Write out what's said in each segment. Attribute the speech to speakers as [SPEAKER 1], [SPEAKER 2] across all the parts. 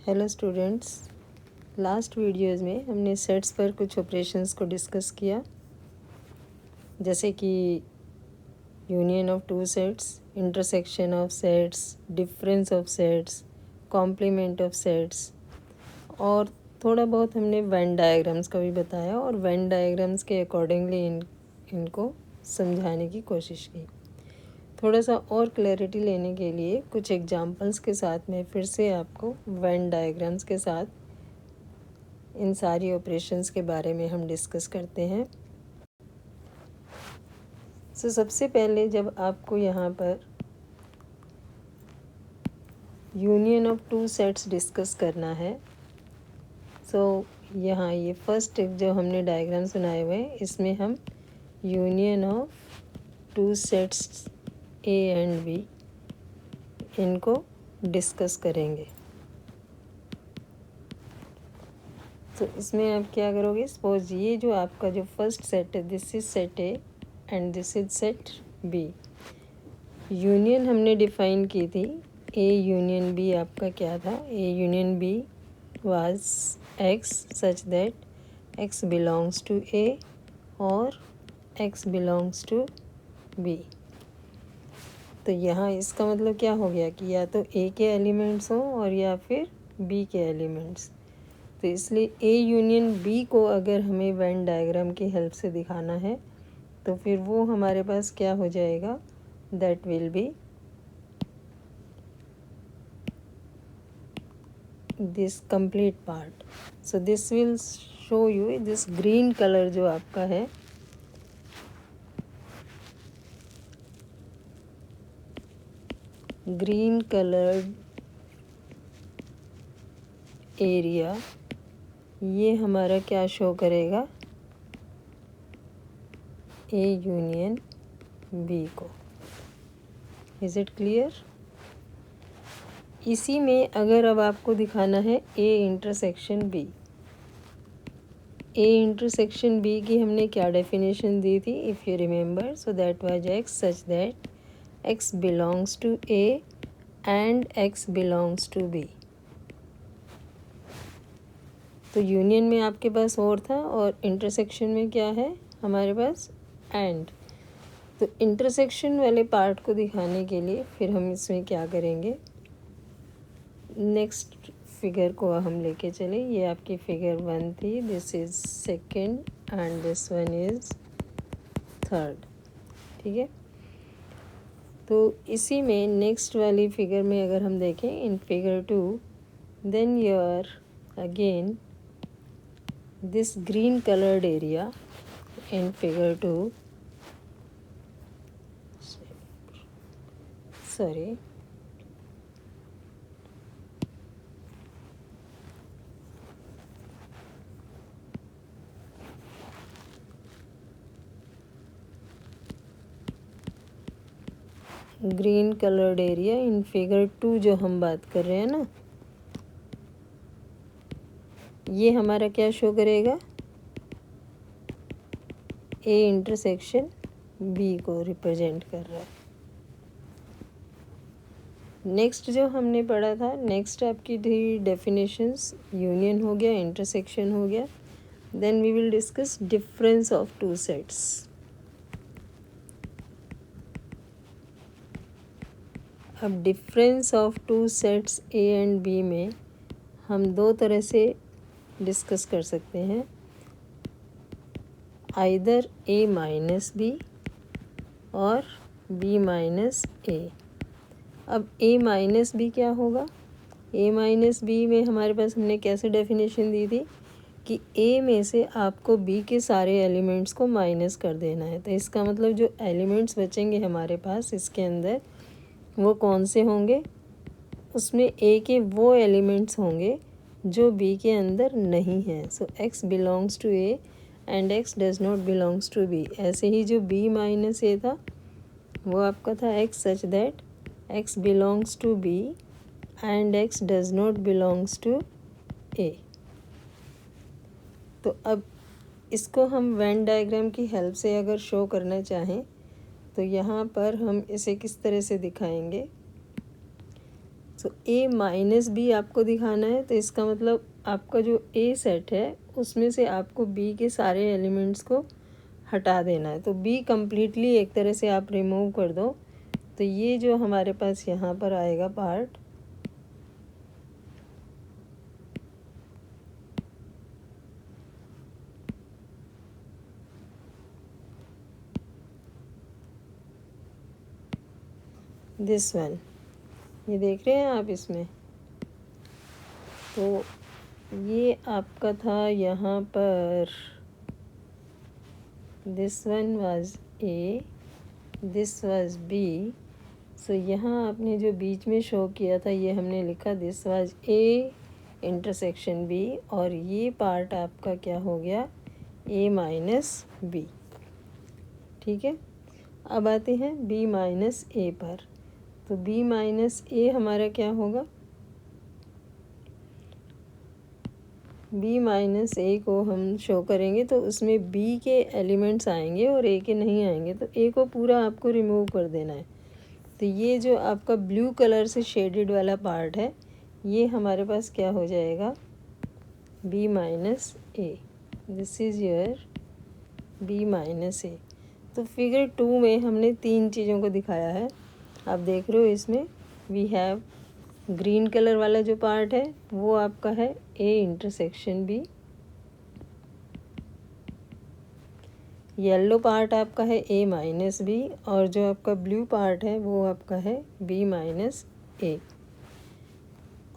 [SPEAKER 1] Hello students, last videos में हमने sets पर कुछ ऑपरेशंस को डिस्कस किया, जैसे कि union of two sets, intersection of sets, difference of sets, complement of sets, और थोड़ा बहुत हमने वेन डायग्राम्स का भी बताया और वेन डायग्राम्स के अकॉर्डिंगली इनको समझाने की कोशिश की। थोड़ा सा और क्लैरिटी लेने के लिए कुछ एग्जांपल्स के साथ में फिर से आपको वेन डायग्राम्स के साथ इन सारी ऑपरेशंस के बारे में हम डिस्कस करते हैं। सबसे पहले जब आपको यहाँ पर union of two sets discuss करना है, यहाँ ये फर्स्ट जो हमने डायग्राम सुनाए हुए हैं, इसमें हम union of two sets A and B इनको डिस्कस करेंगे। तो इसमें आप क्या करोगे, सपोज ये जो आपका जो फर्स्ट सेट है, this is set A and this is set B. Union हमने डिफाइन की थी, ए यूनियन बी आपका क्या था, A union B was x such that x belongs to A और एक्स बिलोंग्स टू बी। तो यहाँ इसका मतलब क्या हो गया कि या तो ए के एलिमेंट्स हों और या फिर बी के एलिमेंट्स। तो इसलिए ए यूनियन बी को अगर हमें वेन डायग्राम की हेल्प से दिखाना है तो फिर वो हमारे पास क्या हो जाएगा, that will be this complete part. So this will show you, this green colour जो आपका है, ग्रीन कलर्ड एरिया, ये हमारा क्या शो करेगा, ए यूनियन बी को। Is it clear? इसी में अगर अब आपको दिखाना है A intersection B, A intersection B की हमने क्या डेफिनेशन दी थी, if you remember, so that was x such that x belongs to A and x belongs to B. तो यूनियन में आपके पास और था और इंटरसेक्शन में क्या है हमारे पास, एंड। तो इंटरसेक्शन वाले पार्ट को दिखाने के लिए फिर हम इसमें क्या करेंगे, नेक्स्ट फिगर को हम लेके चले। ये आपकी फिगर 1 थी, this is second and this one is third, ठीक है। तो इसी में नेक्स्ट वाली फिगर में अगर हम देखें, in figure 2, then your again this green colored area in figure 2, sorry, green coloured area in figure 2 जो हम बात कर रहे हैं ना, ये हमारा क्या शो करेगा, ए इंटरसेक्शन बी को रिप्रेजेंट कर रहा है। नेक्स्ट जो हमने पढ़ा था, नेक्स्ट आपकी थी डेफिनेशंस, यूनियन हो गया, इंटरसेक्शन हो गया, then we will discuss difference of two sets. अब difference of two sets A and B में हम दो तरह से डिस्कस कर सकते हैं, आइदर ए माइनस बी और बी माइनस ए। अब ए माइनस बी क्या होगा, ए माइनस बी में हमारे पास हमने कैसे डेफिनेशन दी थी कि ए में से आपको बी के सारे एलिमेंट्स को माइनस कर देना है। तो इसका मतलब जो एलिमेंट्स बचेंगे हमारे पास इसके अंदर, वो कौन से होंगे, उसमें ए के वो एलिमेंट्स होंगे जो बी के अंदर नहीं हैं। So X belongs to A and X does not belongs to B. ऐसे ही जो बी माइनस ए था वो आपका था X such that x belongs to B and X does not belongs to A. तो अब इसको हम वेन डायग्राम की हेल्प से अगर शो करना चाहें तो यहाँ पर हम इसे किस तरह से दिखाएंगे। सो ए माइनस बी आपको दिखाना है, तो इसका मतलब आपका जो ए सेट है उसमें से आपको बी के सारे एलिमेंट्स को हटा देना है। तो बी कम्प्लीटली एक तरह से आप रिमूव कर दो, तो ये जो हमारे पास यहाँ पर आएगा पार्ट, दिस वन, ये देख रहे हैं आप इसमें। तो ये आपका था यहाँ पर, this one was A, this was B. So यहाँ आपने जो बीच में शो किया था ये हमने लिखा this was A intersection B, और ये पार्ट आपका क्या हो गया, ए माइनस बी। ठीक है, अब आते हैं बी माइनस ए पर। तो बी माइनस ए हमारा क्या होगा, बी माइनस ए को हम शो करेंगे तो उसमें बी के एलिमेंट्स आएंगे और ए के नहीं आएंगे, तो ए को पूरा आपको रिमूव कर देना है। तो ये जो आपका ब्लू कलर से शेडेड वाला पार्ट है ये हमारे पास क्या हो जाएगा, B minus A. This is your B minus A. तो फिगर 2 में हमने 3 चीज़ों को दिखाया है, आप देख रहे हो। इसमें वी हैव ग्रीन कलर वाला जो पार्ट है वो आपका है A intersection B, yellow part आपका है ए माइनस बी, और जो आपका ब्लू पार्ट है वो आपका है बी माइनस ए।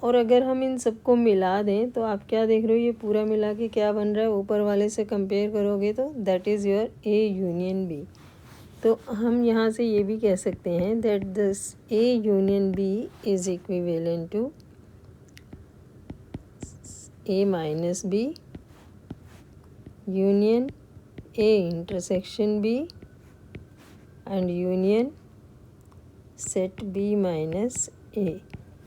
[SPEAKER 1] और अगर हम इन सबको मिला दें तो आप क्या देख रहे हो, ये पूरा मिला के क्या बन रहा है, ऊपर वाले से कंपेयर करोगे तो that is your A union B. तो हम यहाँ से ये भी कह सकते हैं that this A union B is equivalent to A minus B union A intersection B and union set B minus A.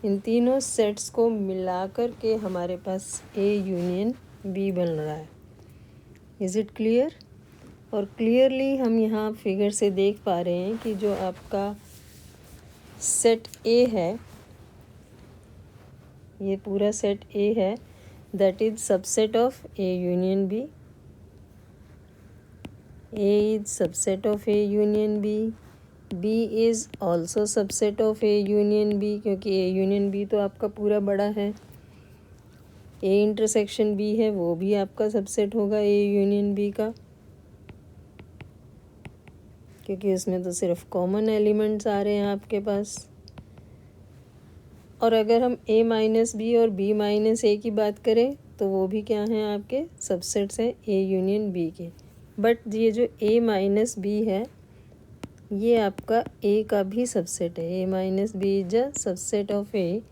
[SPEAKER 1] इन तीनों सेट्स को मिलाकर के हमारे पास ए यूनियन बी बन रहा है। Is it clear? और क्लियरली हम यहाँ फिगर से देख पा रहे हैं कि जो आपका सेट ए है, ये पूरा सेट ए है, that is subset of A union B. A is subset of A union B, B is also subset of A union B, क्योंकि ए यूनियन बी तो आपका पूरा बड़ा है। ए इंटरसेक्शन बी है वो भी आपका सबसेट होगा ए यूनियन बी का, क्योंकि उसमें तो सिर्फ कॉमन एलिमेंट्स आ रहे हैं आपके पास। और अगर हम ए माइनस बी और बी माइनस ए की बात करें तो वो भी क्या हैं, आपके सबसेट्स हैं ए यूनियन बी के। बट ये जो ए माइनस बी है ये आपका ए का भी सबसेट है, A minus B is a subset of A,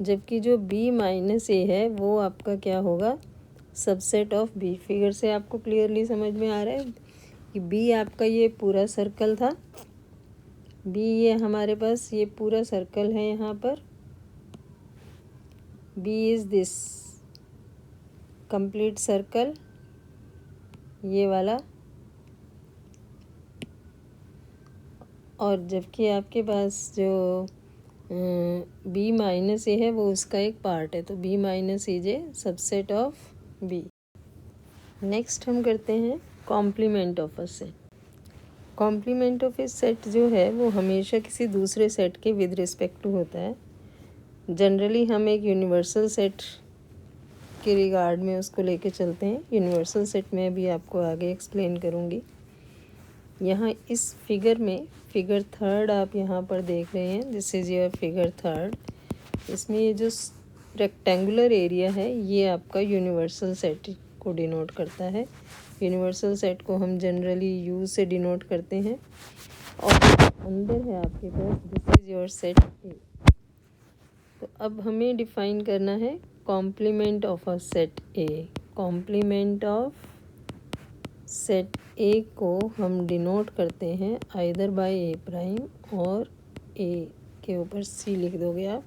[SPEAKER 1] जबकि जो बी माइनस ए है वो आपका क्या होगा, सबसेट ऑफ बी। फिगर से आपको क्लियरली समझ में आ रहा है कि बी आपका ये पूरा सर्कल था, बी ये हमारे पास ये पूरा सर्कल है यहाँ पर, B is this complete circle, ये वाला। और जबकि आपके पास जो बी माइनस ए है वो उसका एक पार्ट है, तो बी माइनस ए जे सबसेट ऑफ बी। नेक्स्ट हम करते हैं complement of a set. Complement of a set जो है वो हमेशा किसी दूसरे सेट के विद रिस्पेक्ट टू होता है। जनरली हम एक यूनिवर्सल सेट के रिगार्ड में उसको लेके चलते हैं। यूनिवर्सल सेट में भी आपको आगे एक्सप्लेन करूँगी। यहाँ इस फिगर में फिगर 3 आप यहाँ पर देख रहे हैं, दिस इज़ योर फिगर 3। इसमें ये जो रेक्टेंगुलर एरिया है ये आपका यूनिवर्सल सेट को डिनोट करता है। यूनिवर्सल सेट को हम जनरली यू से डिनोट करते हैं, और अंदर है आपके पास this is your set A. तो अब हमें डिफाइन करना है complement of a set A. Complement of set A को हम डिनोट करते हैं आइदर बाय ए प्राइम और ए के ऊपर सी लिख दोगे आप,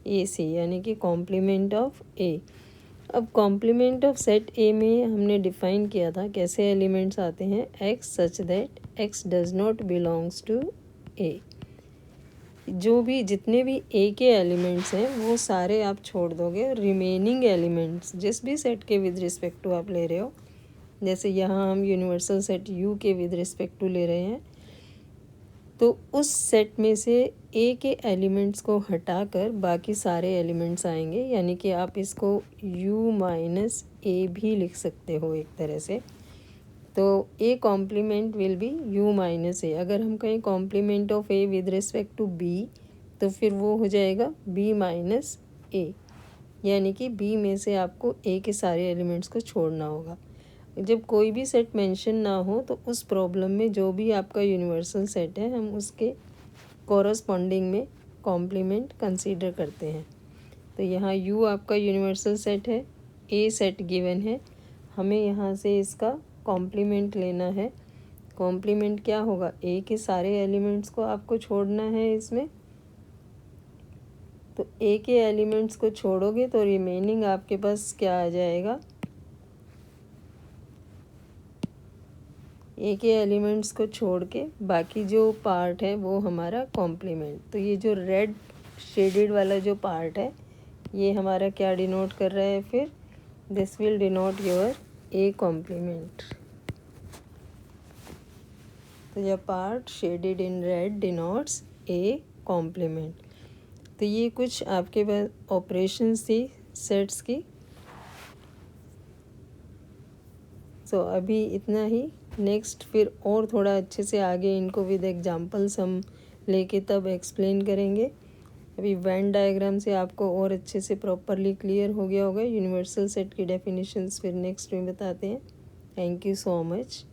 [SPEAKER 1] ए सी, यानी कि कॉम्प्लीमेंट ऑफ ए। अब कॉम्प्लीमेंट ऑफ सेट ए में हमने डिफाइन किया था कैसे एलिमेंट्स आते हैं, x such that x does not belongs to A. जो भी जितने भी ए के एलिमेंट्स हैं वो सारे आप छोड़ दोगे, रिमेनिंग एलिमेंट्स जिस भी सेट के विद रिस्पेक्ट टू आप ले रहे हो, जैसे यहाँ हम यूनिवर्सल सेट यू के विद रिस्पेक्ट टू ले रहे हैं, तो उस सेट में से ए के एलिमेंट्स को हटाकर बाकी सारे एलिमेंट्स आएंगे, यानी कि आप इसको u माइनस ए भी लिख सकते हो एक तरह से। तो A complement will be u minus A. अगर हम कहें complement of A with respect to B, तो फिर वो हो जाएगा b माइनस ए, यानी कि b में से आपको a के सारे एलिमेंट्स को छोड़ना होगा। जब कोई भी सेट मेंशन ना हो तो उस प्रॉब्लम में जो भी आपका यूनिवर्सल सेट है हम उसके कॉरस्पॉन्डिंग में कॉम्प्लीमेंट कंसीडर करते हैं। तो यहाँ u आपका यूनिवर्सल सेट है, a सेट गिवन है, हमें यहाँ से इसका कॉम्प्लीमेंट लेना है। कॉम्प्लीमेंट क्या होगा, a के सारे एलिमेंट्स को आपको छोड़ना है इसमें। तो a के एलिमेंट्स को छोड़ोगे तो रिमेनिंग आपके पास क्या आ जाएगा, ए के एलिमेंट्स को छोड़ के बाकी जो पार्ट है वो हमारा कॉम्प्लीमेंट। तो ये जो रेड शेडेड वाला जो पार्ट है ये हमारा क्या डिनोट कर रहा है, फिर this will denote your A complement. तो यह part shaded in red denotes A complement. तो ये कुछ आपके पास ऑपरेशंस थी सेट्स की। सो अभी इतना ही। नेक्स्ट फिर और थोड़ा अच्छे से आगे इनको विद एग्जांपल्स हम लेके तब एक्सप्लेन करेंगे। अभी वेन डायग्राम से आपको और अच्छे से प्रॉपरली क्लियर हो गया होगा। यूनिवर्सल सेट की डेफिनेशंस फिर नेक्स्ट में बताते हैं। Thank you so much.